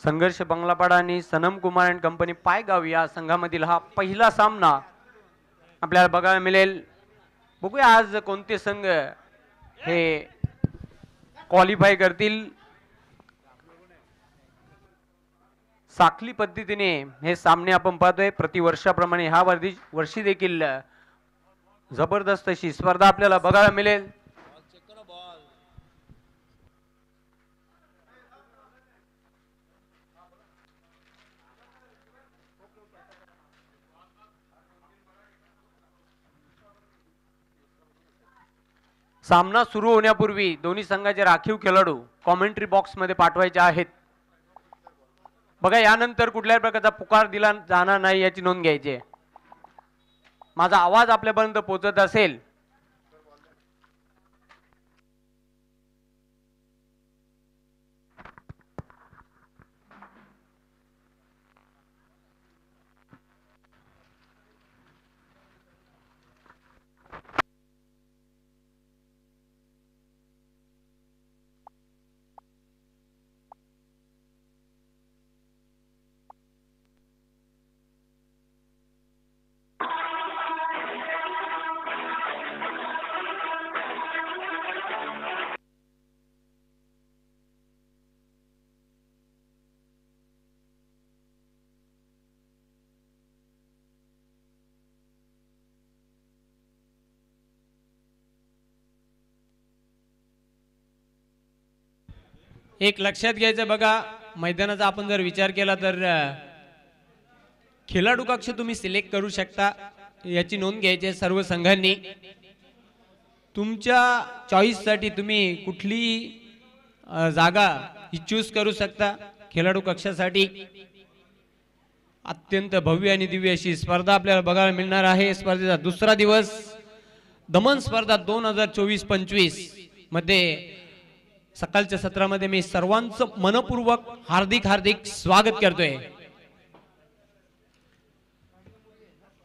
संघर्ष बंगलापाडा आणि Sanam Kumar and company पायगाव या संघामधील हा पहिला सामना आपल्याला बघायला मिळेल। बघूया आज कोणते संघ हे क्वालिफाय करतील। साखली पद्धतीने हे सामने आपण पाहतोय। प्रतिवर्षाप्रमाणे ह्या वर्षी देखील जबरदस्त अशी स्पर्धा आपल्याला बघायला मिळेल। सामना सुरू होण्यापूर्वी दोन्ही संघाचे राखीव खेळाडू कॉमेंट्री बॉक्स मध्ये पाठवायचे आहेत। बघा यानंतर कुठल्याही प्रकारचा पुकार दिला जाणार नाही याची नोंद घ्यायची आहे। माझा आवाज आपल्यापर्यंत पोहोचत असेल एक लक्षात घ्यायचं बघा, मैदानाचा आपण जर विचार केला तर खेळाडू कक्ष तुम्ही सिलेक्ट करू शकता याची नोंद घ्यायची आहे सर्व संघांनी। तुमच्या चॉईस साठी तुम्ही कुठली जागा ही चूज करू शकता। खेळाडू कक्षासाठी अत्यंत भव्य आणि दिव्य अशी स्पर्धा आपल्याला बघायला मिळणार आहे। स्पर्धेचा दुसरा दिवस दमन स्पर्धा 2024-25 मध्ये सकाळच्या सत्रामध्ये मी सर्वांचं मनपूर्वक हार्दिक स्वागत करतोय।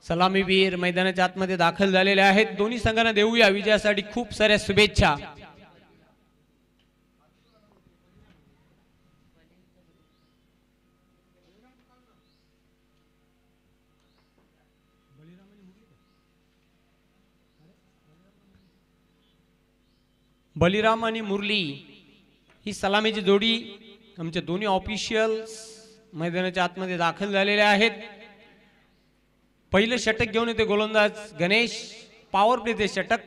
सलामीवीर मैदानाच्या आतमध्ये दाखल झालेले आहेत। दोन्ही संघांना देऊया विजयासाठी खूप साऱ्या शुभेच्छा। बलिराम आणि मुरली ही सलामीची जोडी आमचे दोन्ही ऑफिशियल्स मैदानाच्या आतमध्ये दाखल झालेले आहेत। पहिले षटक घेऊन येते गोलंदाज गणेश। पॉवर प्लेचे षटक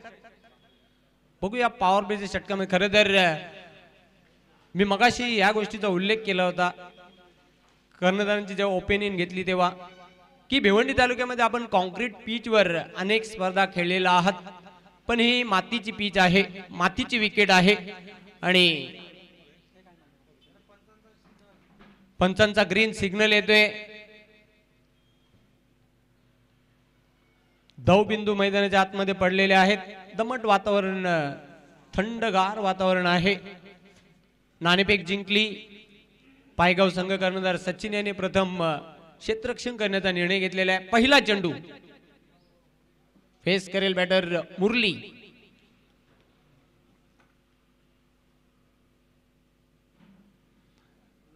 बघूया। पॉवर प्लेच्या षटकामध्ये खरं तर मी मगाशी या गोष्टीचा उल्लेख केला होता कर्णधारांची जेव्हा ओपिनियन घेतली तेव्हा की भिवंडी तालुक्यामध्ये आपण कॉन्क्रीट पिचवर अनेक स्पर्धा खेळलेल्या आहात, पण ही मातीची पिच आहे, मातीची विकेट आहे आणि पंचांचा ग्रीन सिग्नल येतोय। धावबिंदू मैदानाच्या आतमध्ये पडलेले आहेत। दमट वातावरण, थंडगार वातावरण आहे। नाणेफेक जिंकली पायगाव संघ। कर्णधार सचिन यांनी प्रथम क्षेत्ररक्षण करण्याचा निर्णय घेतलेला आहे। पहिला चेंडू फेस करेल बॅटर मुरली।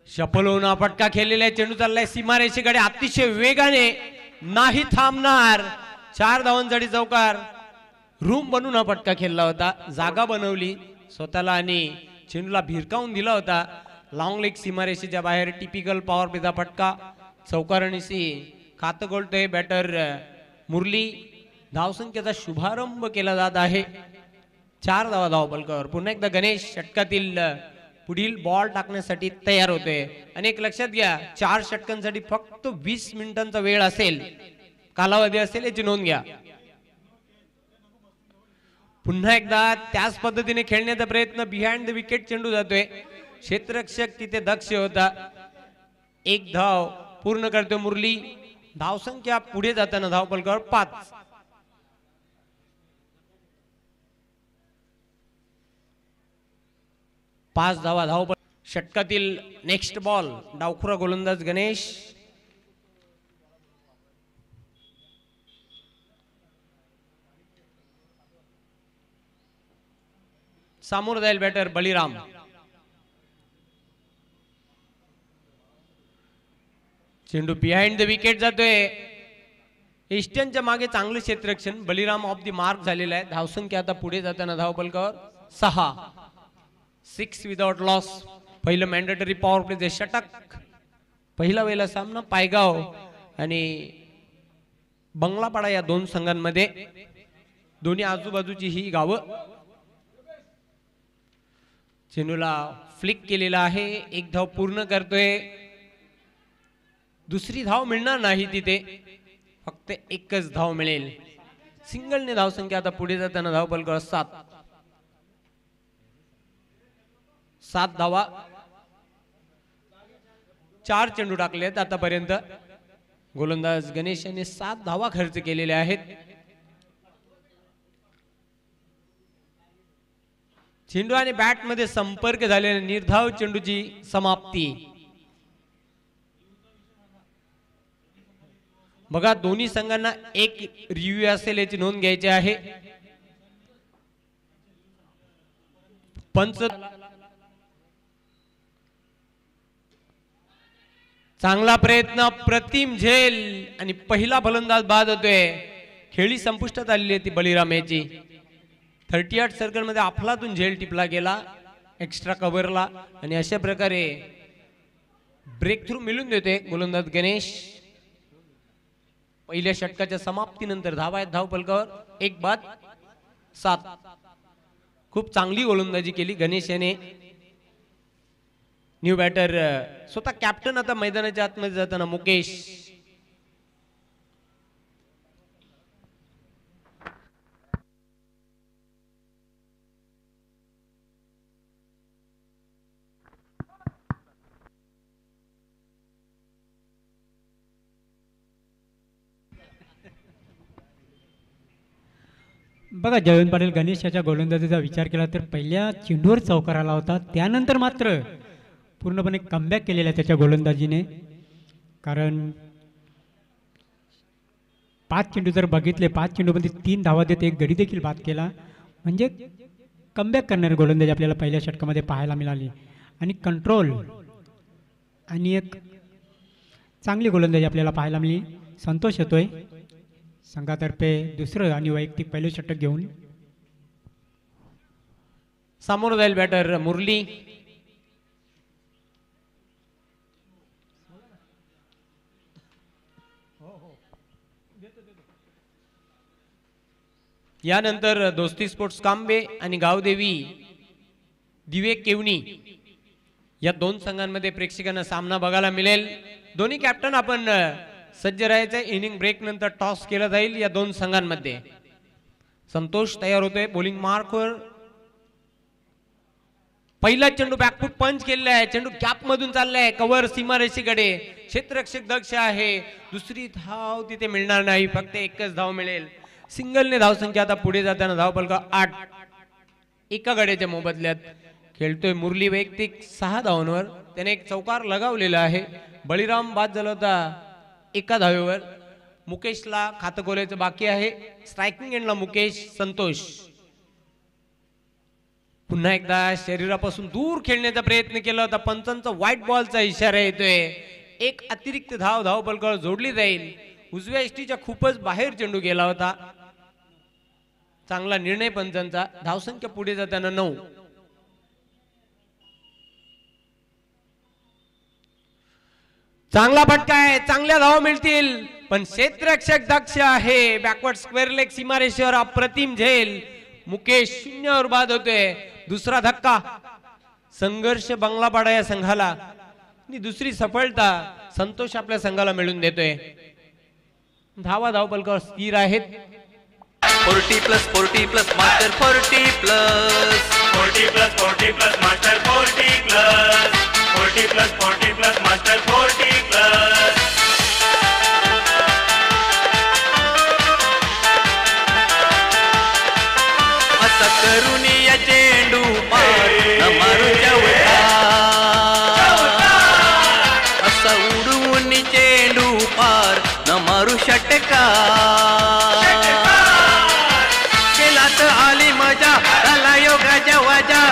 शफल होऊन फटका खेळलेला आहे। चेंडू चाललाय सीमारेषेकडे अतिशय वेगाने, नाही थांबणार। 4 धावांसाठी चौकार। रूम बनवून हा फटका खेळला होता, जागा बनवली स्वतःला आणि चेंडूला भिरकावून दिला होता। लॉंग लेग सीमारेषेच्या बाहेर टिपिकल पॉवर प्लेचा फटका। चौकारणीशी खातं गोलतोय बॅटर मुरली। धावसंख्येचा शुभारंभ केला जात आहे। 4 धावा धावफलकावर। पुन्हा एकदा गणेश षटकातील पुढील बॉल टाकण्यासाठी तयार होतोय। अनेक लक्षात घ्या, 4 षटकांसाठी फक्त 20 मिनिटांचा वेळ असेल, कालावधी असेल, याची नोंद घ्या। पुन्हा एकदा त्याच पद्धतीने खेळण्याचा प्रयत्न। बिहाइंड द विकेट चेंडू जातोय। क्षेत्ररक्षक तिथे दक्ष होता। 1 धाव पूर्ण करतोय मुरली। धावसंख्या पुढे जाताना धावफलकावर 5। धावा धाव षटकातील नेक्स्ट बॉल। डावखुरा गोलंदाज गणेश। सामोर जाईल बॅटर बलिराम। चेंडू बिहाइंड द विकेट जातोय. ईस्टर्नच्या मागे चांगलं क्षेत्ररक्षण. बलिराम ऑफ द मार्क झालेला आहे. धावसंख्या आता पुढे जाताना धावफलकावर 6 विदाउट लॉस. पहिलं मॅन्डेटरी पॉवर प्ले षटक. पहिला वेळेला सामना पायगाव आणि बंगलापाडा या दोन संघांमध्ये. दोन्ही आजूबाजूची ही गावं. चेंडूला फ्लिक केलेला आहे. एक धाव पूर्ण करतोय. दुसरी धाव मिळणार नाही तिथे. फक्त एकच धाव मिळेल. सिंगलने धावसंख्या आता पुढे जाताना धावफलकावर 7 धावा. 4 चेंडू टाकले आहेत आतापर्यंत. गोलंदाज गणेश यांनी 7 धावा खर्च केलेल्या आहेत. चेंडू आणि बॅट मध्ये संपर्क झालेल्या निर्धाव चेंडूची समाप्ती. बघा दोन्ही संघांना एक रिव्ह्यू असेल याची नोंद घ्यायची आहे. पंच चांगला प्रयत्न. प्रतिम झेल आणि पहिला फलंदाज बाद होतोय. खेळी संपुष्टात आलेली आहे ती बलिराम याची. 38 सर्कल मध्ये अफलातून झेल टिपला गेला एक्स्ट्रा कव्हरला आणि अशा प्रकारे ब्रेक थ्रू मिळून देते गोलंदाज गणेश. पहिल्या षटकाच्या समाप्तीनंतर धावा आहेत धावफलकावर. 1 बाद 7. खूप चांगली गोलंदाजी केली गणेश याने. न्यू बॅटर स्वतः कॅप्टन आता मैदानाच्या आतमध्ये जाताना मुकेश. बघा जयवंत पाटील गणेश याच्या गोलंदाजीचा विचार केला तर पहिल्या चेंडूवर चौकार आला होता. त्यानंतर मात्र पूर्णपणे कमबॅक केलेला आहे त्याच्या गोलंदाजीने. कारण 5 चेंडू जर बघितले 5 चेंडूमध्ये 3 धावा देत एक गडी देखील बाद केला. म्हणजे कमबॅक करणारी गोलंदाजी आपल्याला पहिल्या षटकामध्ये पाहायला मिळाली. आणि कंट्रोल आणि एक चांगली गोलंदाजी आपल्याला पाहायला मिळाली. संतोष येतोय संघातर्फे दुसरं आणि वैयक्तिक पहिलं षटक घेऊन. समोर जाईल बॅटर मुरली. यानंतर दोस्ती स्पोर्ट्स कांबे आणि गावदेवी दिवे केवणी या दोन संघांमध्ये प्रेक्षकांना सामना बघायला मिळेल. दोन्ही कॅप्टन आपण सज्ज राहायचे. इनिंग ब्रेक नंतर टॉस केला जाईल या दोन संघांमध्ये. संतोष तयार होतोय बॉलिंग मार्कवर. पहिला चेंडू बॅकफूट पंच केलेला आहे. चेंडू गॅप मधून चाललाय. कव्हर सीमारेषेकडे. क्षेत्ररक्षक दक्ष आहे. दुसरी धाव तिथे मिळणार नाही. फक्त एकच धाव मिळेल. सिंगलने धावसंख्या आता पुढे जाताना धावफलक 8. एका गड्याच्या मोबदल्यात खेळतोय मुरली. वैयक्तिक 6 धावांवर त्याने एक चौकार लगावलेला आहे. बळीराम बाद झाला होता एका धावेवर. मुकेशला खातं खोलायचं बाकी आहे. स्ट्रायकिंग एंडला मुकेश. संतोष पुन्हा एकदा शरीरापासून दूर खेळण्याचा प्रयत्न केला होता. पंचांचा व्हाईट बॉलचा इशारा येतोय. एक अतिरिक्त धाव धावफलकावर जोडली जाईल. उजव्या एसटीच्या खूपच बाहेर चेंडू गेला होता. चांगला निर्णय पंचांचा. धावसंख्या पुढे जाताना 9. चांगला फटका आहे. चांगल्या धावा मिळतील पण क्षेत्ररक्षक दक्ष आहे. बॅकवर्ड स्क्वेअर लेग सीमारेषेवर अप्रतिम झेल. मुकेश 0 वर बाद होतोय. दुसरा धक्का. संघर्ष बंगलापाडा या संघाला आणि दुसरी सफलता संतोष आपल्या संघाला मिळून देतोय. धावा धावफलकावर स्थिर आहेत. 40+40+ मास्टर 40+. 40+40+ मास्टर 40+. 40+40+ मास्टर 40+. असा करून या चेंडू पार न मारू असा उडवून चेंडू पार न मारू षटका. केला तर आली मजा. आला योगाच्या वाजा.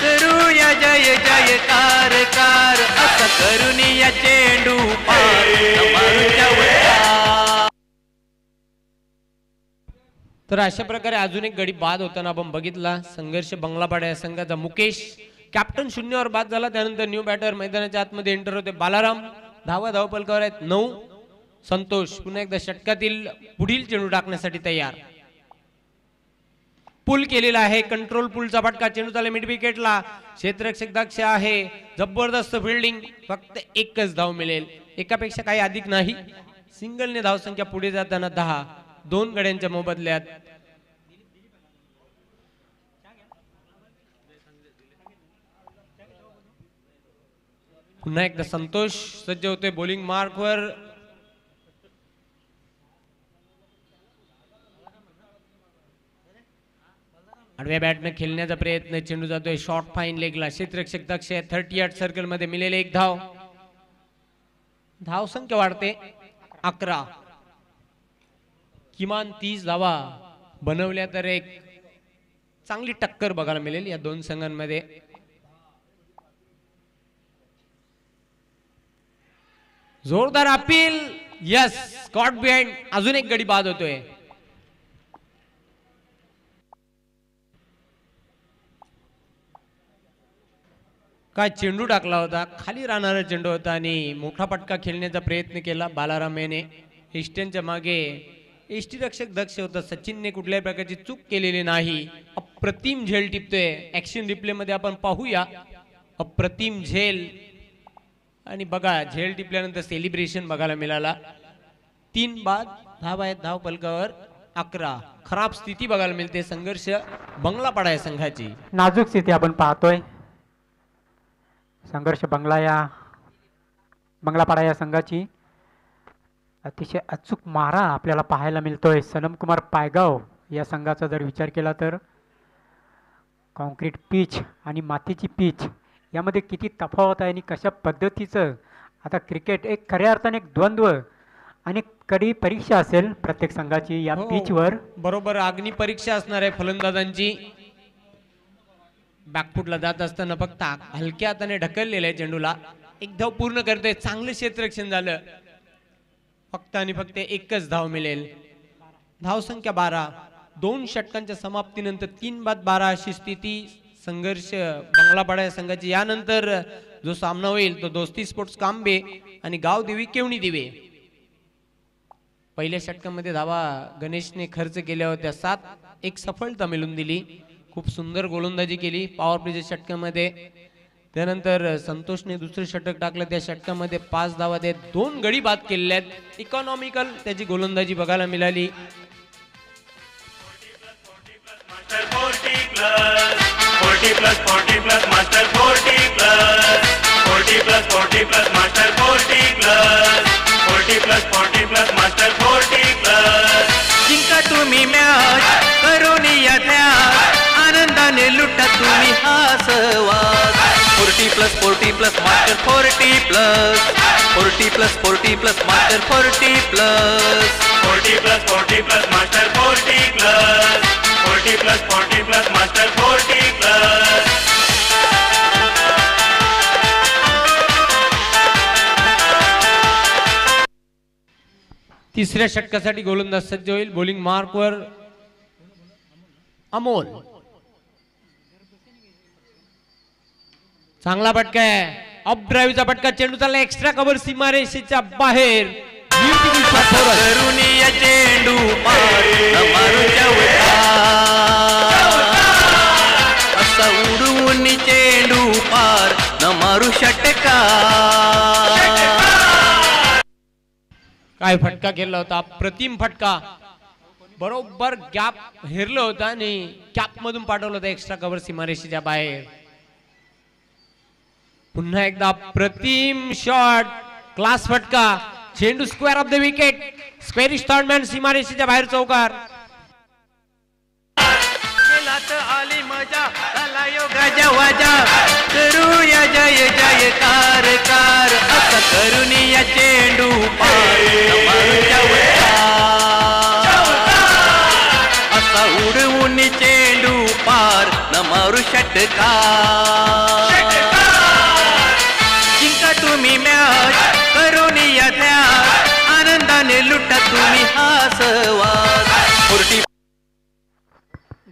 करूया जय जयकार कार. असा करून या चेंडू पार तर अशा प्रकारे अजून एक गडी बाद होताना आपण बघितला. संघर्ष बंगलापाडा या संघाचा मुकेश कॅप्टन शून्यावर बाद झाला. त्यानंतर न्यू बॅटर मैदानाच्या आतमध्ये एंटर होते. बालाराम धावपलकावर आहेत 9. संतोष पुन्हा एकदा षटकातील पुढील चेंडू टाकण्यासाठी तयार. पुल केलेला आहे. कंट्रोल पुलचा फटका. चेंडू चालला मिड विकेटला. क्षेत्ररक्षक दक्ष आहे. जबरदस्त फिल्डिंग. फक्त एकच धाव मिळेल. एकापेक्षा काही अधिक नाही. सिंगलने धावसंख्या पुढे जाताना 10. 2 गड्यांच्या मोबदल्यात. पुन्हा एकदा संतोष सज्ज होते बॉलिंग मार्कवर. आडव्या बॅटने खेळण्याचा प्रयत्न. चेंडू जातोय शॉर्ट फाईन लेगला. क्षेत्ररक्षक दक्ष 30 यार्ड सर्कल मध्ये मिळेल 1 धाव. धाव संख्या वाढते 11. किमान 30 धावा बनवल्या तर एक चांगली टक्कर बघायला मिळेल या दोन संघांमध्ये. जोरदार अपील. Yes, Scott behind. अजून एक गडी बाद होतोय. काय चेंडू टाकला होता. खाली राहणारा चेंडू होता आणि मोठा फटका खेळण्याचा प्रयत्न केला बालाराम याने. इस्टनच्या मागे यष्टीरक्षक दक्ष होता. सचिनने कुठल्याही प्रकारची चूक केलेली नाही. अप्रतिम झेल टिपतोय. ऍक्शन रिप्ले मध्ये आपण पाहूया. अप्रतिम झेल. आणि बघा झेल टिपल्यानंतर सेलिब्रेशन बघायला मिळाला. 3 बाद. धाव आहेत धाव पलकावर 11. खराब स्थिती बघायला मिळते संघर्ष बंगलापाडा या संघाची. नाजूक स्थिती आपण पाहतोय. संघर्ष बंगलापाडा या संघाची. अतिशय अचूक मारा आपल्याला पाहायला मिळतोय. सनमकुमार पायगाव या संघाचा जर विचार केला तर कॉन्क्रीट पिच आणि मातीची पिच यामध्ये किती तफावत आहे आणि कशा पद्धतीचं. आता क्रिकेट एक खऱ्या अर्थाने एक द्वंद्व आणि कडी परीक्षा असेल प्रत्येक संघाची या पिचवर. बरोबर अग्नि परीक्षा असणार आहे फलंदाजांची. बॅकफुटला जात असताना फक्त हलक्या हाताने ढकललेल्या चेंडूला 1 धाव पूर्ण करते. चांगलं क्षेत्ररक्षण झालं. फक्त आणि फक्त एकच धाव मिळेल. धाव संख्या 12. 2 षटकांच्या समाप्तीनंतर 3 बाद 12 अशी स्थिती संघर्ष बंगलापाडा या संघाची. यानंतर जो सामना होईल तो दोस्ती स्पोर्ट्स कांबे आणि गाव देवी केवणी दिवे. पहिल्या षटकामध्ये धावा गणेशने खर्च केल्या होत्या 7. एक सफलता मिळवून दिली. खूप सुंदर गोलंदाजी केली पॉवर प्लेच्या षटकामध्ये. त्यानंतर संतोषने दुसरे षटक टाकलं. त्या षटकामध्ये 5 धावा देत 2 गडी बाद केलेल्या आहेत. इकॉनॉमिकल त्याची गोलंदाजी बघायला मिळाली. 40+ मास्टर 40+ मास्टर 40+ मास्टर 40+. जिंका तुम्ही मॅच करून या ध्यास. आनंदाने लुटा तुम्ही हा सहवास. 40+ मास्टर 40+. 40+ मास्टर 40+. 40+ मास्टर 40+. 40+ मास्टर 40+. तिसऱ्या षटकासाठी गोलंदाज सज्ज होईल. बॉलिंग मार्कवर अमोल. चांगला फटका आहे. अप ड्राईव्हचा फटका. चेंडू चालला एक्स्ट्रा कव्हर सीमारेषेच्या बाहेर. करुणी चेंडू मारूच्या असा उडवून चेंडू पार न मारू षटका. काय फटका केला होता. अप्रतिम फटका. बरोबर गॅप हेरलं होतं आणि कॅप मधून पाठवलं होतं एक्स्ट्रा कव्हर सीमारेषेच्या बाहेर. पुन्हा एकदा अप्रतिम शॉट. क्लास फटका. चेंडू square of the wicket. Square स्टॉर्मॅन सीमारेषेच्या बाहेर चौकार. आली मजा झाला योगाच्या वाजा. करूया जय जयकार कार. असं करून या चेंडू पार असा उडवून चेंडू पार न मारू षटका. जिंका तुम्ही मॅच करून या ध्यास. आनंदाने लुटा तुम्ही हा सहवास.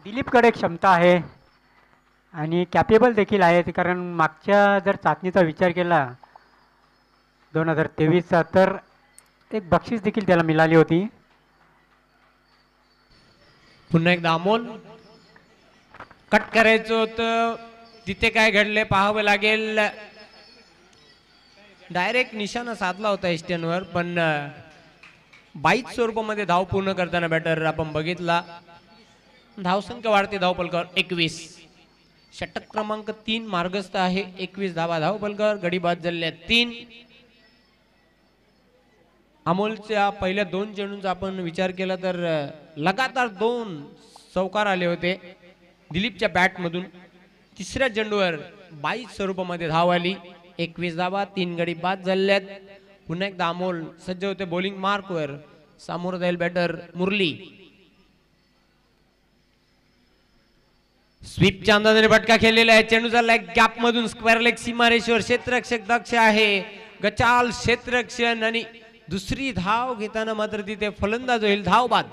दिलीपकडे क्षमता आहे आणि कॅपेबल देखील आहे, कारण मागच्या जर चाचणीचा विचार केला 2023चा तर एक बक्षीस देखील त्याला मिळाली होती. पुन्हा एकदा अमोल कट करायचं होतं, तिथे काय घडले पाहावं लागेल. डायरेक्ट निशाणा साधला होता एस्टनवर, पण 22 स्वरूपामध्ये धाव पूर्ण करताना बॅटर आपण बघितला. धावसंख्या वाढते धावपलकावर 21. षटक क्रमांक 3 मार्गस्थ आहे. 21 धावा धावपलकावर, गडी बाद झालेल्या 3. अमोलच्या पहिल्या 2 चेंडूंचा आपण विचार केला तर लगातार 2 चौकार आले होते दिलीपच्या बॅट मधून. तिसऱ्या चेंडूवर 22 स्वरूपामध्ये धाव आली. 21 धावा, 3 गडी बाद झाल्यात. पुन्हा एकदा अमोल सज्ज होते बॉलिंग मार्कवर. सामोरं जाईल बॅटर मुरली. स्वीपच्या अंदाजाने फटका खेळलेला आहे. चेंडू चाललाय गॅप मधून स्क्वेअर लेग सीमारेषेवर. क्षेत्ररक्षक दक्ष आहे. गचाल क्षेत्ररक्षण आणि दुसरी धाव घेताना मात्र तिथे फलंदाज होईल धाव बाद.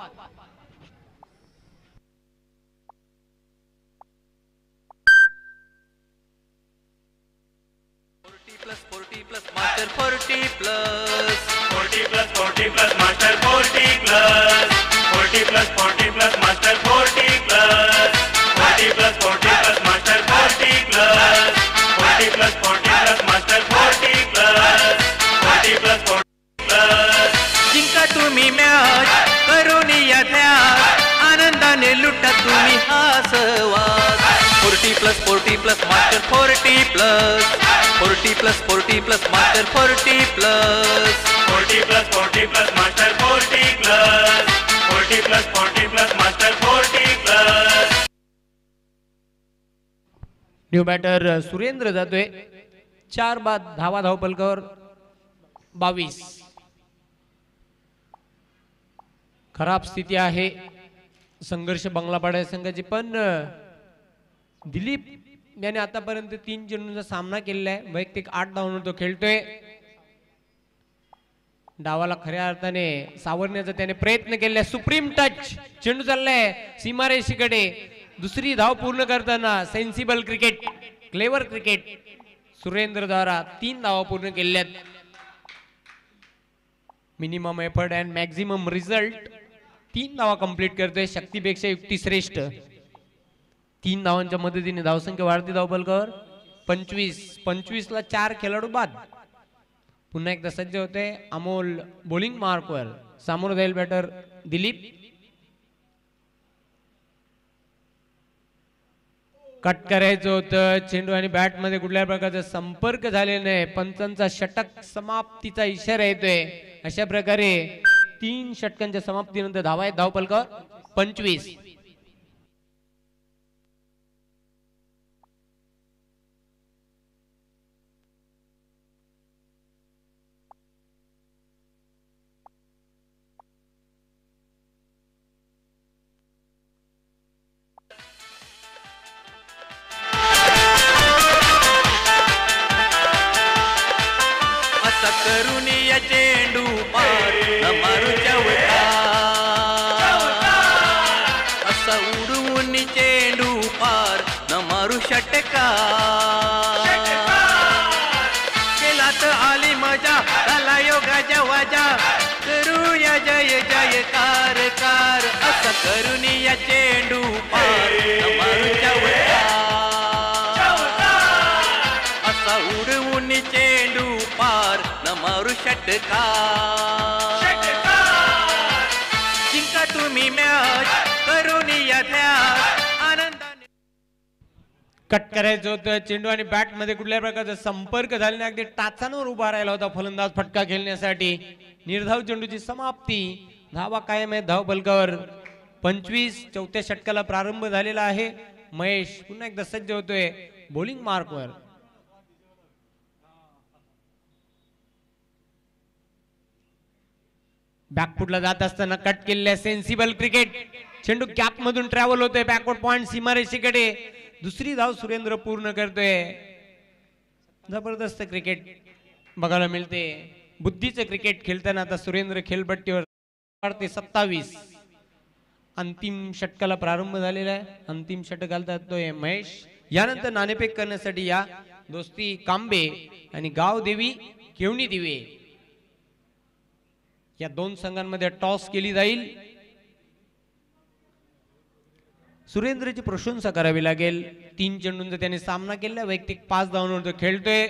Master 40 plus 40 plus 40 plus master 40 plus 40 plus 40 plus master 40 plus 40 plus 40 plus master 40 plus 40 plus 40 plus master 40 plus 40 plus 40 plus जिंका तुम्ही मॅच करून या ध्यास आनंदाने लुटा तुम्ही हा सहवास 40 plus 40 plus master 40 plus 40 plus 40 plus master 40 plus 40 plus 40 plus master 40 plus 40 plus 40 plus master 40 plus new batter Surendra जातोय. 4 बाद धावा धावपलकावर 22. खराब स्थिती आहे संघर्ष बंगलापाडा संघाची, पण दिलीप याने आतापर्यंत 3 चेंडूंचा सामना केलेला आहे. वैयक्तिक 8 धावांवर तो खेळतोय. डावाला खऱ्या अर्थाने सावरण्याचा त्याने प्रयत्न केलाय. सुप्रीम टच चेंडू चाललाय सीमारेषेकडे. दुसरी धाव पूर्ण करताना sensible cricket, clever cricket Surendra द्वारा 3 धावा पूर्ण केल्यात. Minimum effort and maximum result 3 धावा कंप्लीट करतोय. शक्तीपेक्षा युक्ती श्रेष्ठ. 3 धावांच्या मदतीने धावसंख्या वाढते धावपलकावर 25. 25 ला 4 खेळाडू बाद. पुन्हा एकदा सज्ज होते अमोल बॉलिंग मार्कवर. सामोरं जाईल बॅटर दिलीप. कट करायचं होतं. चेंडू आणि बॅट मध्ये कुठल्याही प्रकारचा संपर्क झालेला नाही. पंचांचा षटक समाप्तीचा इशारा येतोय. अशा प्रकारे 3 षटकांच्या समाप्तीनंतर धावा आहेत धावपलकावर 25. असा करून या चेंडू पार न मारू चौका असा उडवून चेंडू पार न मारू षटका केला तर आली मजा झाला योगाच्या वाजा करूया जय जयकार कार असा करून या चेंडू पार न मारू चौका असा उडवून चेंडू पार न मारू षटका जिंका तुम्ही मॅच करून या ध्यास आनंदाने. कट करायचं होतं. चेंडू आणि बॅट मध्ये कुठल्याही प्रकारचा संपर्क झाला नाही. अगदी टाचांवर उभा राहिला होता फलंदाज फटका खेळण्यासाठी. निर्धाव चेंडूची समाप्ती. धावा कायम आहेत धावपलकावर 25. 4थ्या षटकाला प्रारंभ झालेला आहे. महेश पुन्हा एकदा सज्ज होतोय बॉलिंग मार्कवर. बॅकफुटला जात असताना कट केलेल्या सेन्सिबल क्रिकेट. चेंडू कॅप मधून ट्रॅव्हल होतोय बॅकवर्ड पॉइंट सीमारेषेकडे. दुसरी धाव सुरेंद्र पूर्ण करतोय. जबरदस्त क्रिकेट बघायला मिळते. बुद्धीचं क्रिकेट खेळताना आता सुरेंद्र खेळपट्टीवर 27. अंतिम षटकाला प्रारंभ झालेला आहे. अंतिम षटक घालतात तो आहे महेश. यानंतर नाणेफेक करण्यासाठी या दोस्ती कांबे आणि गावदेवी केवणी दिवे या दोन संघांमध्ये टॉस केली जाईल. सुरेंद्रची प्रशंसा करावी लागेल. 3 चेंडूंचा त्याने सामना केला. वैयक्तिक 5 धावांवर तो खेळतोय.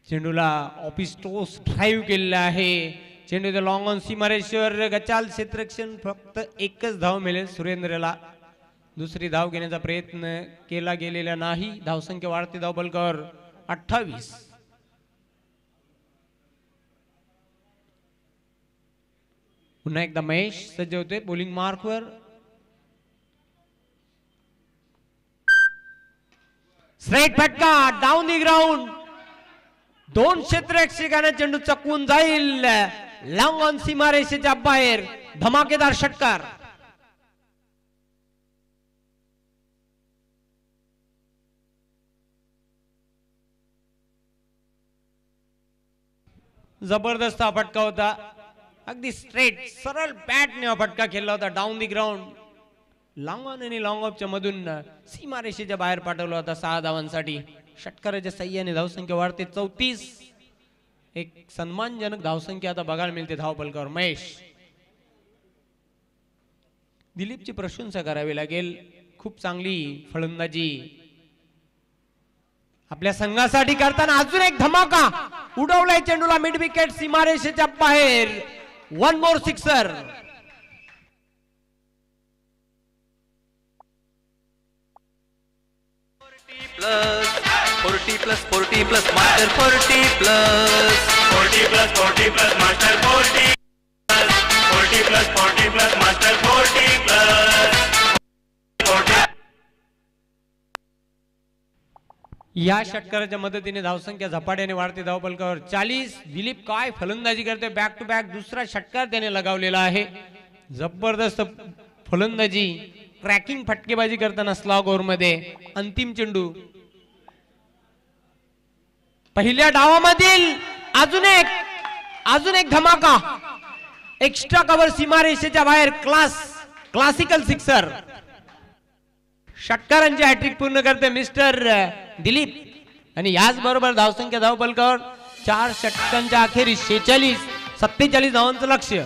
चेंडूला ऑफिस टोस ड्राईव्ह केलेला आहे. चेंडू लॉंग ऑन सीमारेश्वर गचाल क्षेत्ररक्षण फक्त एकच धाव मिळेल सुरेंद्रला. दुसरी धाव घेण्याचा प्रयत्न केला गेलेला नाही. धावसंख्या वाढते. धाव बलकावर 28. पुन्हा एकदा महेश सज्ज होते बॉलिंग मार्कवर. स्ट्रेट फटका डाऊन दी ग्राउंड. 2 क्षेत्ररक्षकांना चेंडू चकवून जाईल. लॉंग ऑन सीमारेषेच्या बाहेर धमाकेदार षटकार. जबरदस्त हा फटका होता. अगदी स्ट्रेट सरळ बॅटने हा फटका खेळला होता. Down the ground long on आणि लॉंग ऑफच्या मधून सीमारेषेच्या बाहेर पाठवला होता 6 धावांसाठी. षटकाराच्या सहाय्याने धावसंख्या वाढते 34. एक सन्मानजनक धावसंख्या आता बघायला मिळते धाव फलकावर. महेश दिलीपची प्रशंसा करावी लागेल. खूप चांगली फलंदाजी आपल्या संघासाठी करताना. अजून एक धमाका उडवलाय चेंडूला मिड विकेट सीमारेषेच्या बाहेर. 1 मोर sixer. Forty plus, 40 plus, master 40 plus. 40 plus 40 plus master 40 plus. 40 plus 40 plus master 40 plus. 40. या षटकाराच्या मदतीने धावसंख्या झपाट्याने वाढते. धाव फलकावर 40. दिलीप काय फलंदाजी करते. बॅक टू बॅक दुसरा षटकार त्याने लगावलेला आहे. जबरदस्त फलंदाजी. क्रॅकिंग फटकेबाजी करताना स्लॉग ओव्हर मध्ये अंतिम चेंडू. पहिल्या डावामधील अजून एक धमाका. एक्स्ट्रा कव्हर सीमारेषेच्या बाहेर. Classical sixer. षटकारांची हॅट्रिक पूर्ण करते मिस्टर दिलीप. आणि याच बरोबर धावसंख्या धाव फलकावर 4 षटकांच्या अखेरीस 47 धावांचं लक्ष्य.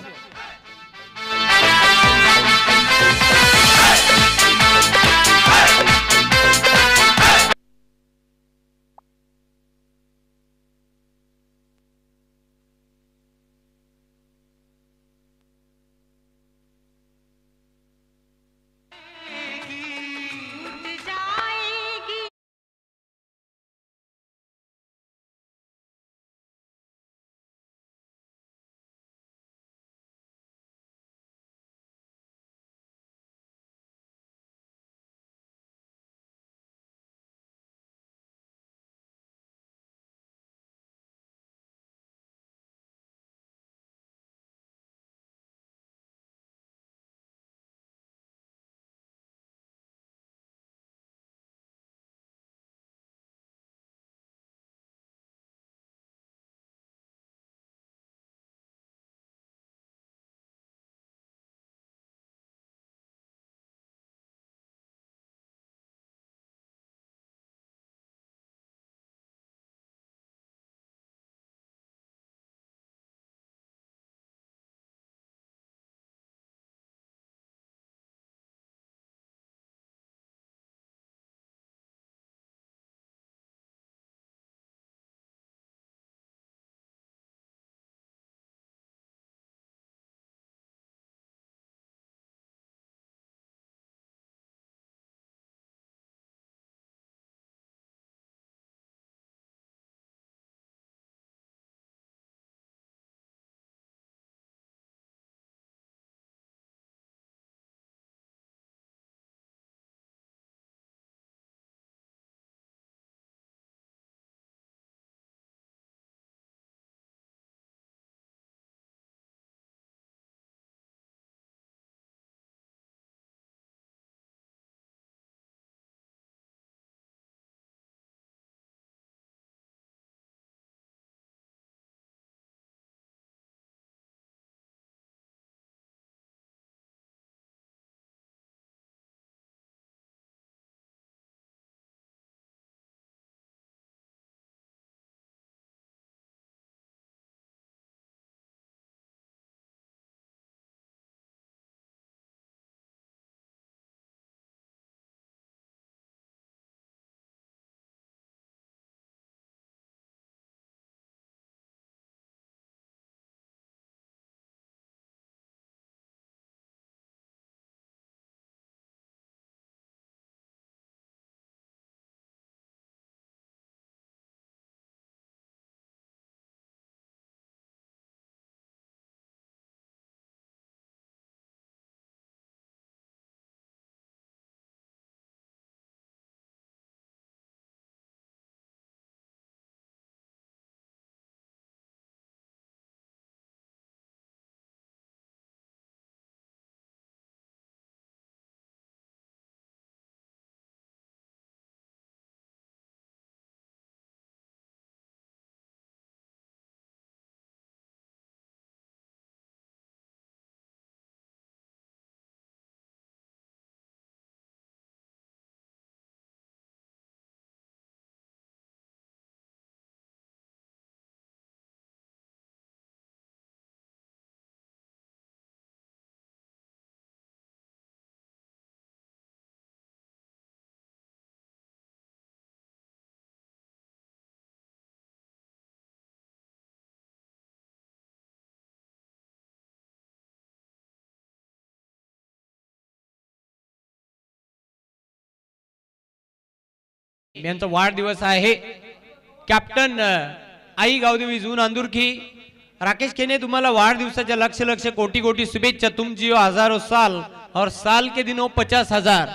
यांचा वाढदिवस आहे. कॅप्टन आई गावदेवी जून अंदुरकी. राकेश केने तुम्हाला वाढदिवसाच्या लक्ष लक्ष कोटी कोटी शुभेच्छा. तुम जियो हजारों साल और साल के दिनों 50,000.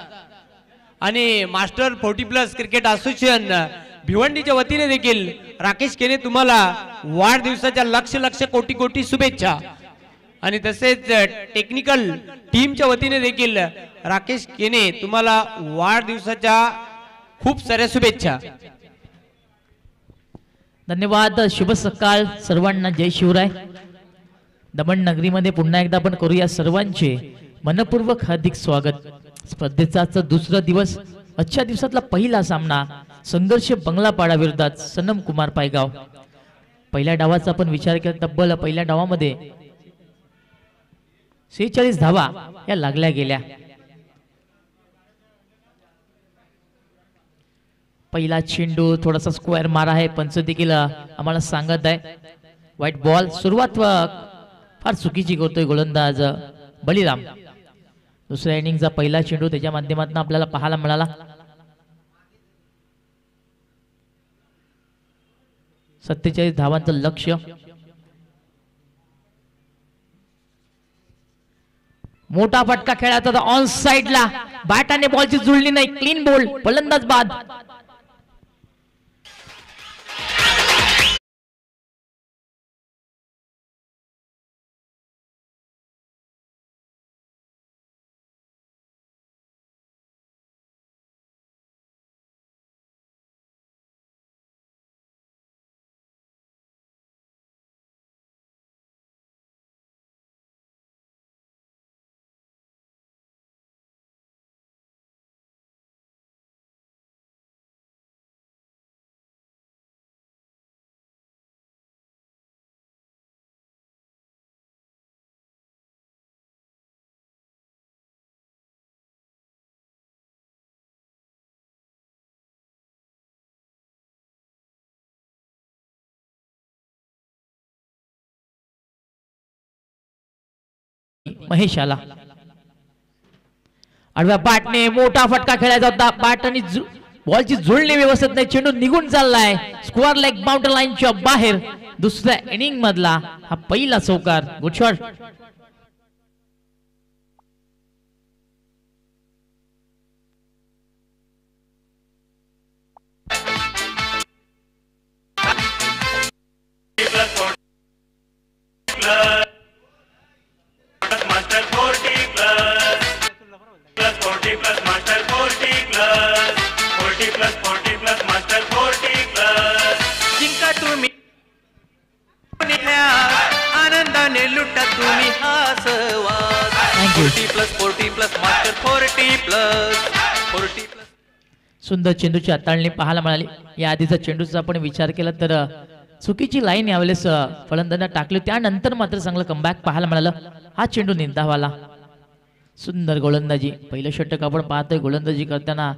आणि मास्टर 40+ क्रिकेट असोसिएशन भिवंडीच्या वतीने देखील राकेश केने तुम्हाला वाढदिवसाच्या लक्ष लक्ष कोटी कोटी शुभेच्छा. आणि तसेच टेक्निकल टीमच्या वतीने देखील राकेश केने तुम्हाला वाढदिवसाच्या खूप साऱ्या शुभेच्छा. धन्यवाद. शुभ सकाळ सर्वांना. जय शिवराय. दमण नगरीमध्ये पुन्हा एकदा आपण करूया सर्वांचे मनपूर्वक हार्दिक स्वागत. स्पर्धेचा दुसरा दिवस. आजच्या दिवसातला पहिला सामना संघर्ष बंगलापाडा विरोधात सनम कुमार पायगाव. पहिल्या डावाचा आपण विचार केला तब्बल पहिल्या डावामध्ये 46 धावा या लागल्या गेल्या. पहिला चेंडू थोडासा स्क्वेअर मारा आहे. पंच देखील आम्हाला सांगत आहे व्हाईट बॉल. सुरुवात फार चुकीची करतोय गोलंदाज बलिराम. दुसऱ्या इनिंगचा पहिला चेंडू त्याच्या माध्यमातून आपल्याला पाहायला मिळाला. सत्तेचाळीस धावांचं लक्ष्य. मोठा फटका खेळायचा ऑन साइडला. बॅट आणि बॉलची जुळली नाही. Clean ball. फलंदाज बाद. महेश आला. आडव्या बॅटने मोठा फटका खेळायचा होता. बॅट आणि बॉलची जुळणी व्यवस्थित नाही. चेंडू निघून चाललाय स्क्वेअर लेग बाउंड्री लाईनच्या बाहेर. दुसऱ्या इनिंग मधला हा पहिला चौकार. Good shot. आनंदाने लुटा तुम्ही हा सहवास. 40+40+ मास्टर 40+. सुंदर चेंडूची हाताळणी पाहायला मिळाली. या आधीचा चेंडूचा आपण विचार केला तर चुकीची लाईन यावेळेस फलंदाजांना टाकली. त्यानंतर मात्र चांगलं कमबॅक पाहायला मिळालं. हा चेंडू निंदावाला. सुंदर गोलंदाजी. पहिलं षटक आपण पाहतोय गोलंदाजी करताना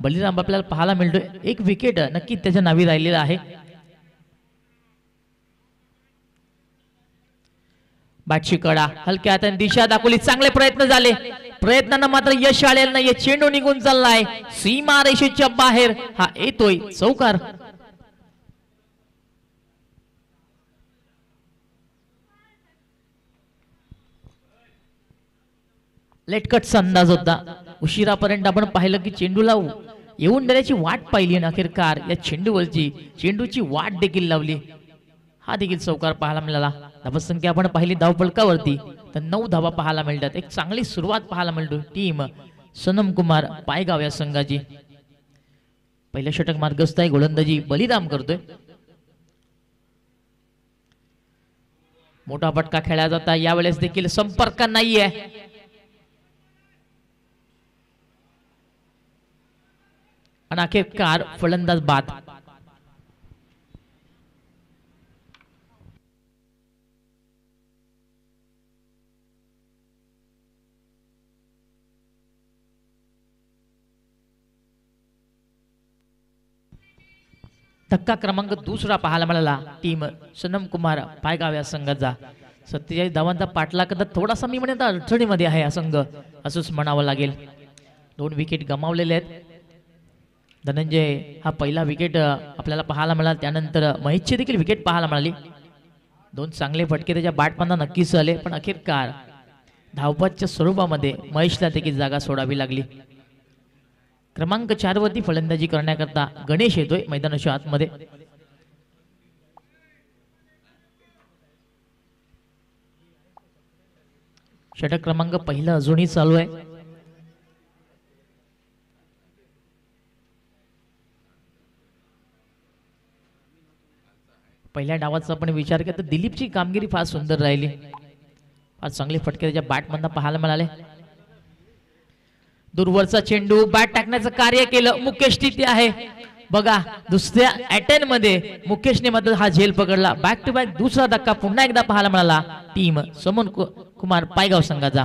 बलिराम आपल्याला पाहायला मिळतोय. एक विकेट नक्की त्याच्या नावी राहिलेला आहे. बॅटची कडा हलक्या हाताने दिशा दाखवली. चांगले प्रयत्न झाले. प्रयत्नांना मात्र यश आलेलं नाही. चेंडू निघून चाललाय सीमा रेषेच्या बाहेर. हा येतोय चौकार. लेटकटचा अंदाज होता. उशिरापर्यंत आपण पाहिलं की चेंडूला येऊन देण्याची वाट पाहिली आणि अखेरकार या चेंडूवरची चेंडूची वाट देखील लावली. हा देखील चौकार पाहायला मिळाला. धावसंख्या आपण पाहिली धावफलकावरती तर 9 धावा पाहायला मिळतात. एक चांगली सुरुवात पाहायला मिळतो टीम सनम कुमार पायगाव या संघाची. पहिलं षटक मार्गस्थ आहे. गोलंदाजी बलिराम करतोय. मोठा फटका खेळला जाता. यावेळेस देखील संपर्क नाहीये. आणि अखेरकार फलंदाज बाद. धक्का क्रमांक दुसरा पाहायला मिळाला टीम सनम कुमार पायगाव या संघाचा. 47 धावांचा पाठलाग करता थोडासा मी म्हणत अडचणीमध्ये आहे हा संघ असंच म्हणावं लागेल. 2 विकेट गमावलेले आहेत. धनंजय हा पहिला विकेट आपल्याला पाहायला मिळाला. त्यानंतर महेशची देखील विकेट पाहायला मिळाली. दोन चांगले फटके त्याच्या बॅटमधून नक्कीच आले, पण अखेरकार धावपतच्या स्वरूपामध्ये महेशला देखील जागा सोडावी लागली. क्रमांक 4 वरती फलंदाजी करण्याकरता गणेश येतोय मैदानाच्या आतमध्ये. षटक क्रमांक पहिला अजूनही चालू आहे. पहिल्या डावाचा आपण विचार केला तर दिलीपची कामगिरी फार सुंदर राहिली. फार चांगले फटके त्याच्या बॅटमधून पाहायला मिळाले. दूरवरचा चेंडू बॅट टाकण्याचं कार्य केलं. मुकेश तिथे आहे बघा. दुसऱ्या अटेम्प्ट मध्ये मुकेशने मात्र हा झेल पकडला. बॅक टू बॅक दुसरा धक्का पुन्हा एकदा पाहायला मिळाला टीम समन कुमार पायगाव संघाचा.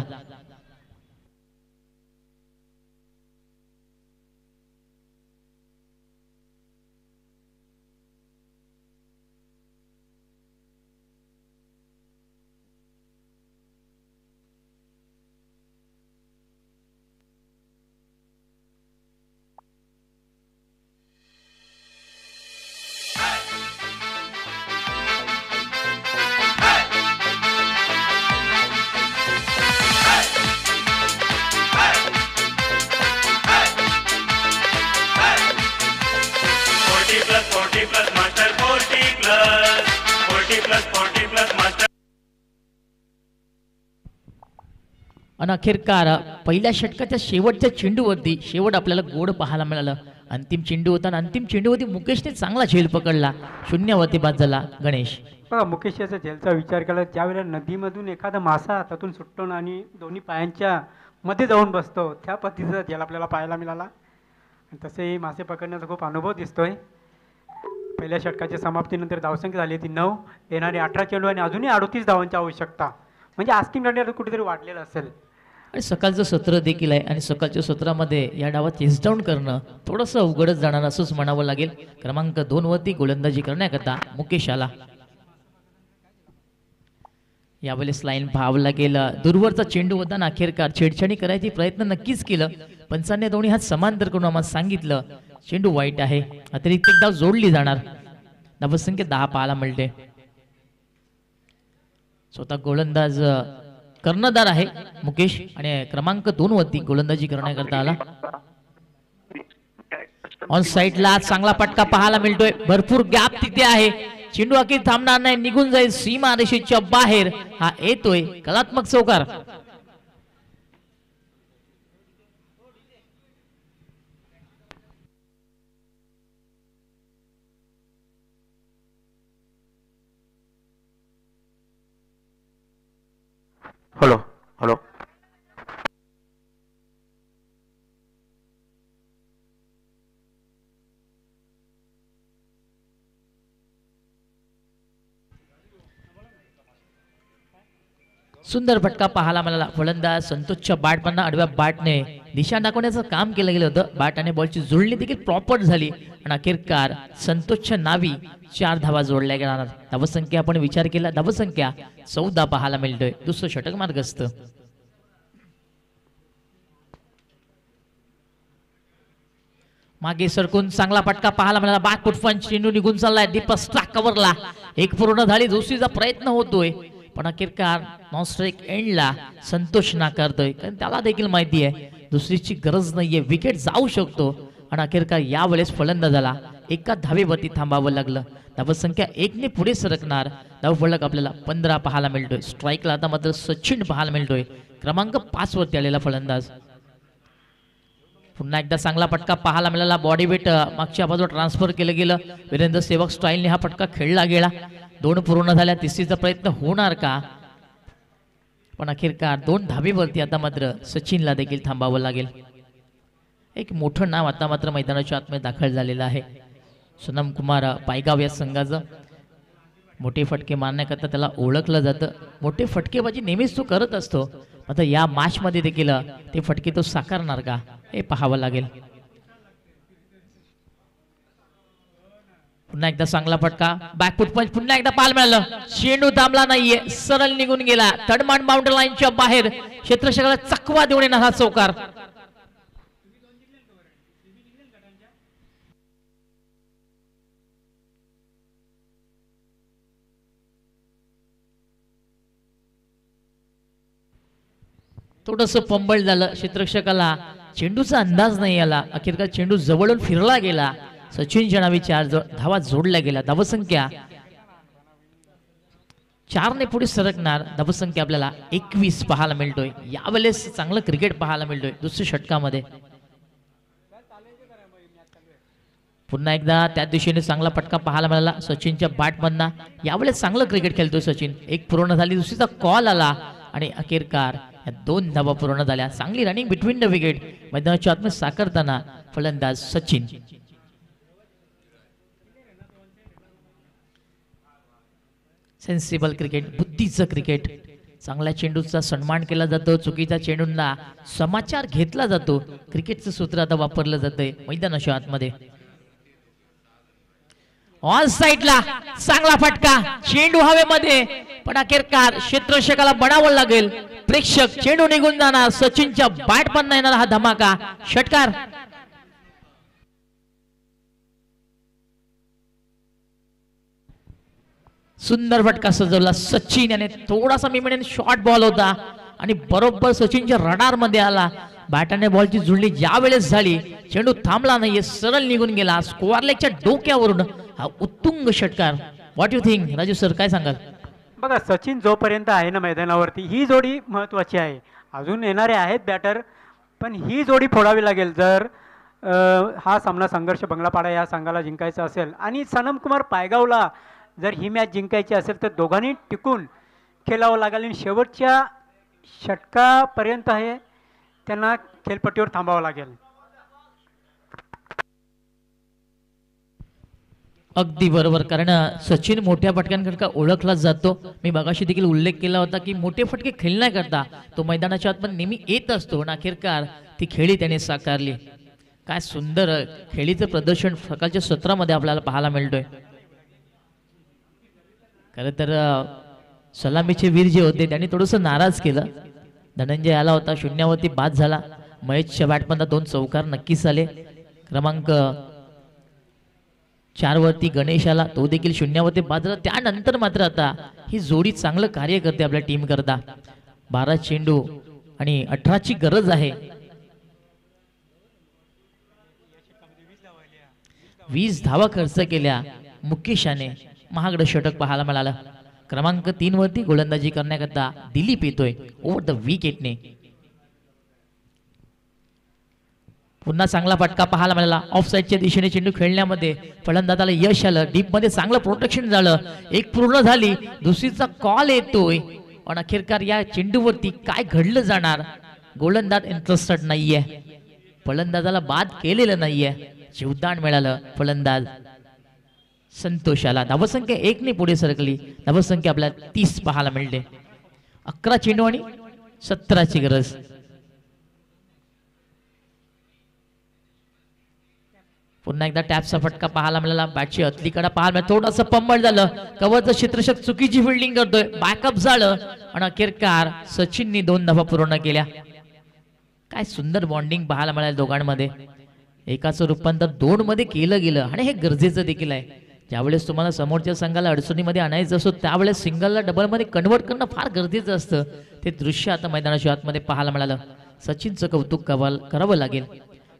आणि अखेरकार पहिल्या षटकाच्या शेवटच्या चेंडूवरती शेवट आपल्याला गोड पाहायला मिळालं. अंतिम चेंडू होता आणि अंतिम चेंडूवरती मुकेशने चांगला झेल पकडला. शून्यावरती बाद झाला गणेश. बघा मुकेश याचा झेलचा विचार केला. ज्यावेळेला नदीमधून एखादा मासा त्यातून सुटतो आणि दोन्ही पायांच्या मध्ये जाऊन बसतो, त्या पद्धतीचा झेल आपल्याला पाहायला मिळाला. आणि तसेही मासे पकडण्याचा खूप अनुभव दिसतोय. पहिल्या षटकाच्या समाप्तीनंतर धावसंख्या झाली ती 9, येणारे 18 चेंडू आणि अजूनही 38 धावांची आवश्यकता. म्हणजे आस्किंग रन कुठेतरी वाढलेलं असेल. आणि सकाळचं सत्र देखील आहे आणि सकाळच्या सत्रामध्ये या डावात चेस डाऊन करणं थोडंसं अवघडच जाणार असंच म्हणावं लागेल. क्रमांक 2 वरती गोलंदाजी करण्याकरता मुकेश आला. यावेळेस लाईन पाहावं लागेल. दूरवरचा चेंडू होता ना अखेरकार छेडछाडी करायची प्रयत्न नक्कीच केलं. पंचांनी दोन्ही हात समांतर करून आम्हाला सांगितलं चेंडू वाईट आहे. अतिरिक्त एक धाव जोडली जाणार. धावसंख्या 10 पाहायला मिळते. स्वतः गोलंदाज कर्णधार आहे मुकेश आणि क्रमांक 2 वरती गोलंदाजी करण्याकरता आला. ऑन साइडला चांगला पटका पाहायला मिळतोय. भरपूर गॅप तिथे आहे. चेंडू अखेर थांबणार नाही, निघून जाईल सीमा रेषेच्या बाहेर. हा येतोय कलात्मक चौकार. हॅलो हॅलो सुंदर फटका पाहायला मिळाला. फलंदाज संतोषच्या बॅटमधून आडव्या बॅटने दिशा दाखवण्याचं काम केलं गेलं होतं. बॅट आणि बॉलची जुळणी देखील प्रॉपर झाली आणि अखेरकार संतोषच्या नावी 4 धावा जोडल्या गेल्या. धावसंख्या आपण विचार केला धावसंख्या 14 पाहायला मिळतोय. दुसरं षटक मार्गस्थ. मागे सरकून चांगला फटका पाहायला मिळाला. बॅक फुट पंच चेंडू निघून चाललाय. डीप स्ट्राइक कव्हरला एक पूर्ण झाली. दुसरीचा प्रयत्न होतोय पण अखेरकार नॉन स्ट्राइक एंडला संतोष नाकारतोय. कारण त्याला देखील माहिती आहे दुसरीची गरज नाहीये, विकेट जाऊ शकतो. आणि अखेरकार यावेळेस फलंदाजाला एका धावेवरती थांबावं लागलं. धावसंख्या 1 ने पुढे सरकणार. धावफलक आपल्याला 15 पाहायला मिळतोय. स्ट्राईकला आता मात्र सचिन पाहायला मिळतोय. क्रमांक 5 वरती आलेला फलंदाज. पुन्हा एकदा चांगला फटका पाहायला मिळाला. बॉडी वेट मागच्या बाजूला ट्रान्सफर केलं गेलं. वीरेंद्र सेवक स्टाईलने हा फटका खेळला गेला. 2 पूर्ण झाल्या. तिसरीचा प्रयत्न होणार का? पण अखेरकार 2 धावेवरती आता मात्र सचिनला देखील थांबावं लागेल. एक मोठं नाव आता मात्र मैदानाच्या आतमध्ये दाखल झालेलं आहे. सोनम कुमार पायगाव या संघाचं. मोठे फटके मारण्याकरता त्याला ओळखलं जातं. मोठे फटकेबाजी नेहमीच तो करत असतो. आता या मॅच मध्ये देखील ते फटके तो साकारणार का हे पाहावं लागेल. पुन्हा एकदा चांगला फटका. बॅकफुट पंच पुन्हा एकदा पाहायला मिळालं. चेंडू थांबला नाहीये, सरळ निघून गेला. थर्डमान बाउंड्री लाईनच्या बाहेर. क्षेत्ररक्षकाला चकवा देऊन येणार हा चौकार. थोडंसं पंबळ झालं क्षेत्ररक्षकाला, चेंडूचा अंदाज नाही आला. अखेरकार चेंडू जवळून फिरला गेला. सचिनच्या नावे 4 धावा जोडल्या गेल्या. धावसंख्या 4 ने पुढे सरकणार. धावसंख्या आपल्याला 21 पाहायला मिळतोय. यावेळेस चांगलं क्रिकेट पाहायला मिळतोय दुसऱ्या षटकामध्ये. पुन्हा एकदा त्या दिशेने चांगला फटका पाहायला मिळाला सचिनच्या बॅटमधनं. यावेळेस चांगलं क्रिकेट खेळतोय सचिन. एक पूर्ण झाली, दुसरीचा कॉल आला आणि अखेरकार या 2 धावा पूर्ण झाल्या. चांगली रनिंग बिटवीन द विकेट मैदानाच्या आतमध्ये साकारताना फलंदाज सचिन. सेन्सिबल क्रिकेट, बुद्धीचं क्रिकेट. चांगल्या चेंडूचा सन्मान केला जातो, चुकीच्या चेंडूंना समाचार घेतला जातो. क्रिकेटचं सूत्र आता वापरलं जातंय मैदानाच्या आतमध्ये. ऑन साइडला चांगला फटका, चेंडू हवेमध्ये, पण अखेरकार क्षेत्ररक्षकाला बनावं लागेल. प्रेक्षक चेंडू निघून जाणार. सचिनच्या बॅट पण येणार हा धमाका. षटकार. सुंदर फटका सजवला सचिन याने. थोडासा मी म्हणेन शॉर्ट बॉल होता आणि बरोबर सचिनच्या रडार मध्ये आला. बॅटाने बॉलची जुळणी ज्या वेळेस झाली, चेंडू थांबला नाहीये, सरळ निघून गेला. स्क्वेअर लेगच्या डोक्यावरून हा उत्तुंग षटकार. What you think Raju sir, काय सांगाल? बघा, सचिन जोपर्यंत आहे ना मैदानावरती, ही जोडी महत्त्वाची आहे. अजून येणारे आहेत बॅटर, पण ही जोडी फोडावी लागेल जर हा सामना संघर्ष बंगलापाडा या संघाला जिंकायचा असेल. आणि सनम कुमार पायगावला जर ही मॅच जिंकायची असेल तर दोघांनी टिकून खेळावं लागेल आणि शेवटच्या षटकापर्यंत आहे त्यांना खेळपट्टीवर थांबावं लागेल. अगदी बरोबर, कारण सचिन मोठ्या फटक्यांकरता ओळखला जातो. मी मगाशी देखील उल्लेख केला होता की मोठे फटके खेळण्याकरता तो मैदानाच्या आत नेहमी येत असतो. आणि अखेरकार ती खेळी त्याने साकारली. काय सुंदर खेळीचं प्रदर्शन सकाळच्या सत्रामध्ये आपल्याला पाहायला मिळतोय. खरं तर सलामीचे वीर जे होते त्यांनी थोडंसं नाराज केलं. धनंजय आला होता, शून्यावरती बाद झाला. महेशच्या बॅटमधला 2 चौकार नक्कीच आले. क्रमांक 4 वरती गणेश आला, तो देखील शून्यावरती बाद झाला. त्यानंतर मात्र आता ही जोडी चांगलं कार्य करते आपल्या टीम करता. 12 चेंडू आणि 18ची गरज आहे. 20 धावा खर्च केल्या मुकेशाने. महागडं षटक पाहायला मिळालं. क्रमांक 3 वरती गोलंदाजी करण्याकरता दिलीप येतोय ओव्हर द विकेटने. पुन्हा चांगला फटका पाहायला मिळाला. ऑफ साइडच्या दिशेने चेंडू खेळण्यामध्ये फलंदाजाला यश आलं. डीप मध्ये चांगलं प्रोटेक्शन झालं. एक पूर्ण झाली, दुसरीचा कॉल येतोय. पण अखेरकार या चेंडूवरती काय घडलं जाणार, गोलंदाज इंटरेस्टेड नाहीये. फलंदाजाला बाद केलेलं नाहीये. जीवदान मिळालं फलंदाज संतोषाला. धावसंख्या 1 ने पुढे सरकली. धावसंख्या आपल्याला 30 पाहायला मिळते. 11 चेंडू आणि 17ची गरज. पुन्हा एकदा टॅपचा फटका पाहायला मिळाला. बॅटची अतलीकडे पाहायला मिळाला. थोडंसं पंबळ झालं. कव्हरचं क्षेत्ररक्षक चुकीची फिल्डिंग करतोय. बॅकअप झालं आणि अखेरकार सचिननी 2 धावा पूर्ण केल्या. काय सुंदर बॉन्डिंग पाहायला मिळालं दोघांमध्ये. एकाचं रूपांतर 2 मध्ये केलं गेलं आणि हे गरजेचं देखील आहे. ज्यावेळेस तुम्हाला समोरच्या संघाला अडचणीमध्ये आणायचं असतो त्यावेळेस सिंगलला डबलमध्ये कन्वर्ट करणं फार गरजेचं असतं. ते दृश्य आता मैदानाच्या आतमध्ये पाहायला मिळालं. सचिनचं कौतुक करावं लागेल.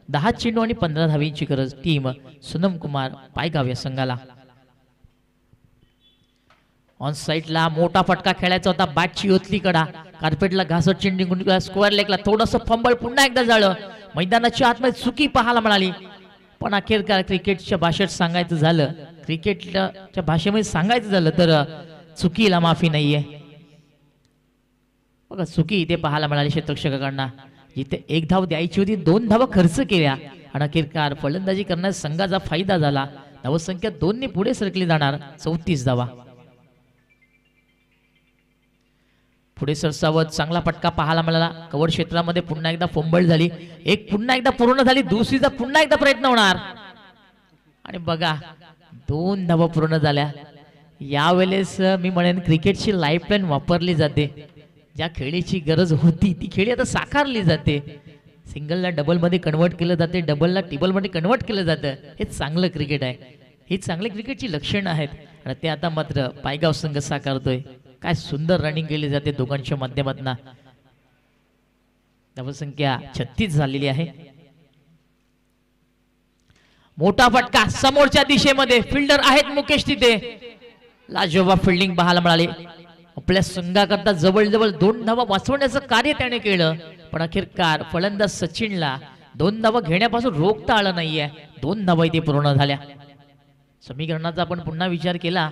10 चेंडू आणि 15 धावींची गरज टीम सनम कुमार पायगाव या संघाला. ऑन साइडला मोठा फटका खेळायचा होता. बॅटची ओतली कडा, कार्पेटला घासत चेंडू स्क्वेअर लेगला थोडंसं फंबळ पुन्हा एकदा झालं. मैदानाच्या आतमध्ये चुकी पाहायला मिळाली. पण अखेरकार क्रिकेटच्या भाषेत सांगायचं झालं, क्रिकेटच्या भाषेमध्ये सांगायचं झालं तर चुकीला माफी नाहीये. बघा चुकी इथे पाहायला मिळाली क्षेत्ररक्षकांना. जिथे 1 धाव द्यायची होती 2 धावा खर्च केल्या आणि अखेरकार फलंदाजी करण्यास संघाचा फायदा झाला. धावसंख्या 2 ने पुढे सरकली जाणार. 34 धावा. पुढे सरसावत चांगला फटका पाहायला मिळाला. कव्हर क्षेत्रामध्ये पुन्हा एकदा फंबळ झाली. एक पुन्हा एकदा पूर्ण झाली, दुसरीचा पुन्हा एकदा प्रयत्न होणार आणि बघा 2 धावा पूर्ण झाल्या. यावेळेस मी म्हणेन क्रिकेटची लाईफलाईन वापरली जाते. ज्या खेळीची गरज होती ती खेळी आता साकारली जाते. सिंगलला डबलमध्ये कन्वर्ट केलं जाते, डबलला टेबलमध्ये कन्वर्ट केलं जातं. हे चांगलं क्रिकेट आहे. ही चांगली क्रिकेटची लक्षणं आहेत आणि ते आता मात्र पायगाव संघ साकारतोय. काय सुंदर रनिंग केली जाते दोघांच्या माध्यमातून. धावसंख्या 36 झालेली आहे. मोठा फटका समोरच्या दिशेमध्ये, फिल्डर आहेत मुकेश तिथे. लाजवाब फिल्डिंग पाहायला मिळाली. आपल्या संघाकरता जवळजवळ 2 धावा वाचवण्याचं कार्य त्याने केलं, पण अखेरकार फलंदाज सचिनला 2 धावा घेण्यापासून रोखता आलं नाहीये. 2 धावा इथे पूर्ण झाल्या. समीकरणाचा आपण पुन्हा विचार केला,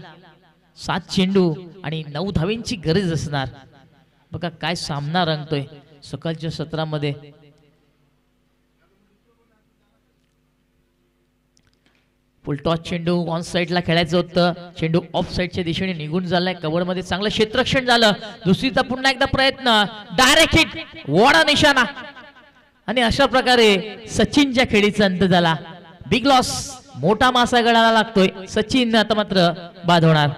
7 चेंडू आणि 9 धावींची गरज असणार. बघा काय सामना रंगतोय सकाळच्या सत्रामध्ये. फुलटॉस चेंडू ऑन साइडला खेळायचं होतं, चेंडू ऑफ साइडच्या दिशेने निघून झालाय. कव्हर मध्ये चांगलं क्षेत्ररक्षण झालं. दुसरीचा पुन्हा एकदा प्रयत्न, डायरेक्ट हिट, वडा निशाणा. आणि अशा प्रकारे सचिनच्या खेळीचा अंत झाला. बिग लॉस, मोठा मासा गळाला लागतोय. सचिन आता मात्र बाद होणार.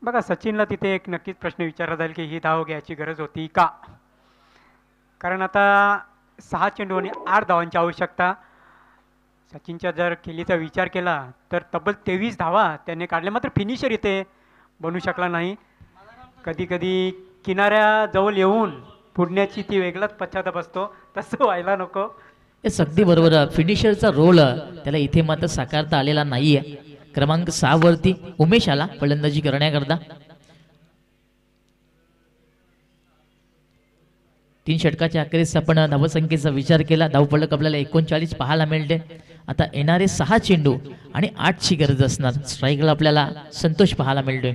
बघा सचिनला तिथे एक नक्कीच प्रश्न विचारला जाईल की ही धाव घ्यायची गरज होती का, कारण आता 6 चेंडू आणि 8 धावांची आवश्यकता. सचिनच्या जर खेळीचा विचार केला तर तब्बल 23 धावा त्याने काढल्या, मात्र फिनिशर इथे बनू शकला नाही. कधी कधी किनाऱ्याजवळ येऊन पुढण्याची ती वेगळाच पश्चाताप असतो, तसं व्हायला नको. हे अगदी बरोबर. फिनिशरचा रोल त्याला इथे मात्र साकारता आलेला नाहीये. क्रमांक 6 वरती उमेश आला फलंदाजी करण्याकरता. 3 षटकाच्या अखेरीस आपण धावसंख्येचा विचार केला. धावफलक आपल्याला 39 पाहायला मिळते. आता येणारे 6 चेंडू आणि 8ची गरज असणार. स्ट्राईकला आपल्याला संतोष पाहायला मिळतोय.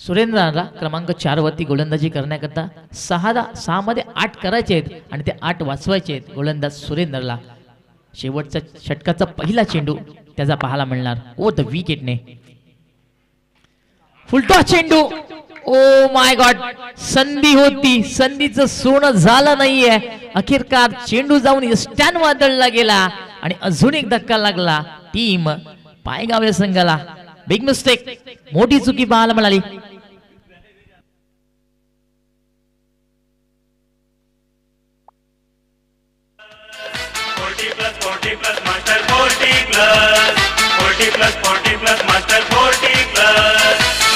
सुरेंद्रला क्रमांक 4 वरती गोलंदाजी करण्याकरता 6 मध्ये 8 करायचे आहेत आणि ते 8 वाचवायचे आहेत गोलंदाज सुरेंद्रला. शेवटचा षटकाचा पहिला चेंडू त्याचा पाहायला मिळणार ओ द विकेटने. फुलटॉस चेंडू, ओ माय गॉड, संधी होती, संधीचं सोनं झालं नाहीये. अखेरकार चेंडू जाऊन स्टॅन वादळला गेला आणि अजून एक धक्का लागला टीम पायगाव या संघाला. बिग मिस्टेक, मोठी चुकी पाहायला मिळाली.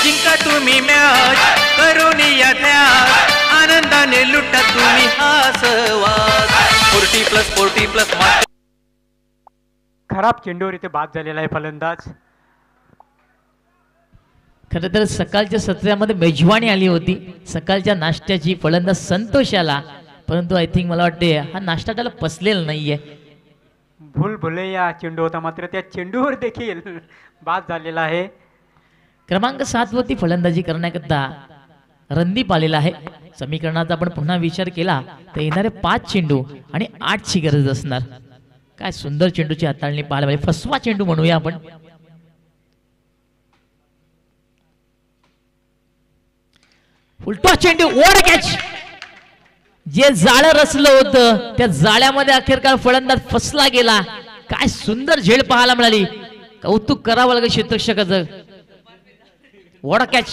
जिंका तुम्ही मॅच करून या ध्यास, आनंदाने लुटा तुम्ही हा सहवास. 40+40+ मास्टर. खराब चेंडूवर इथे बाद झालेला आहे फलंदाज. खर तर सकाळच्या सत्रामध्ये मेजवानी आली होती सकाळच्या नाश्त्याची. फलंदाज संतोष आला, परंतु आय थिंक मला वाटते हा नाश्ता त्याला पसलेला नाहीये. भूल भुलैया चेंडू होता, मात्र त्या चेंडूवर देखील बाद झालेला आहे. क्रमांक 7 वरती फलंदाजी करण्याकरता रणदीप आलेला आहे. समीकरणाचा आपण पुन्हा विचार केला तर येणारे 5 चेंडू आणि 8ची गरज असणार. काय सुंदर चेंडूची हाताळणी पाहायला मिळाली. फसवा चेंडू म्हणूया आपण. फुलटॉस चेंडू, ओव्हर कॅच. जे जाळं रचलं होतं त्या जाळ्यामध्ये अखेरकार फलंदाज फसला गेला. काय सुंदर झेल पाहायला मिळाली. कौतुक करावं लागेल क्षेत्ररक्षकाचं. Over catch.